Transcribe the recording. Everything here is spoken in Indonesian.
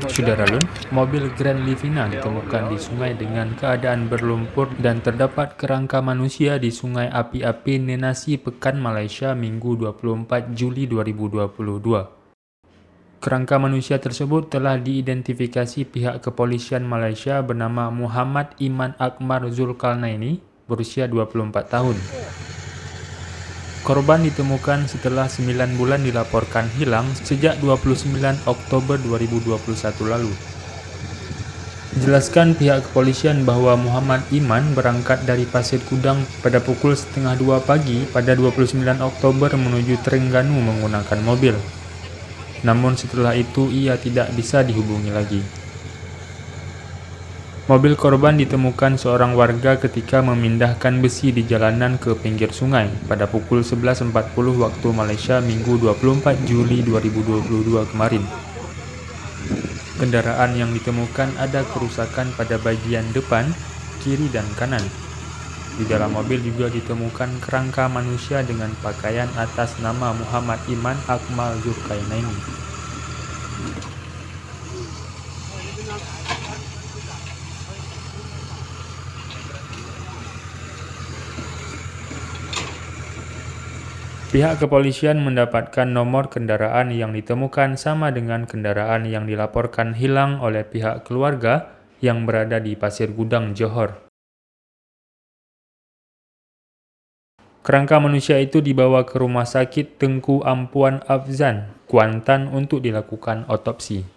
Sudaralun, mobil Grand Livina ditemukan di sungai dengan keadaan berlumpur dan terdapat kerangka manusia di Sungai Api-Api Nenasi Pekan Malaysia Minggu 24 Juli 2022. Kerangka manusia tersebut telah diidentifikasi pihak kepolisian Malaysia bernama Muhammad Iman Akmar Zulkarnaini, berusia 24 tahun. Korban ditemukan setelah 9 bulan dilaporkan hilang sejak 29 Oktober 2021 lalu. Dijelaskan pihak kepolisian bahwa Muhammad Iman berangkat dari Pasir Kudang pada pukul 1:30 pagi pada 29 Oktober menuju Terengganu menggunakan mobil. Namun setelah itu ia tidak bisa dihubungi lagi. Mobil korban ditemukan seorang warga ketika memindahkan besi di jalanan ke pinggir sungai pada pukul 11.40 waktu Malaysia Minggu 24 Juli 2022 kemarin. Kendaraan yang ditemukan ada kerusakan pada bagian depan, kiri dan kanan. Di dalam mobil juga ditemukan kerangka manusia dengan pakaian atas nama Muhammad Iman Akmal Zulkarnaini. Pihak kepolisian mendapatkan nomor kendaraan yang ditemukan sama dengan kendaraan yang dilaporkan hilang oleh pihak keluarga yang berada di Pasir Gudang, Johor. Kerangka manusia itu dibawa ke Rumah Sakit Tengku Ampuan Afzan, Kuantan untuk dilakukan otopsi.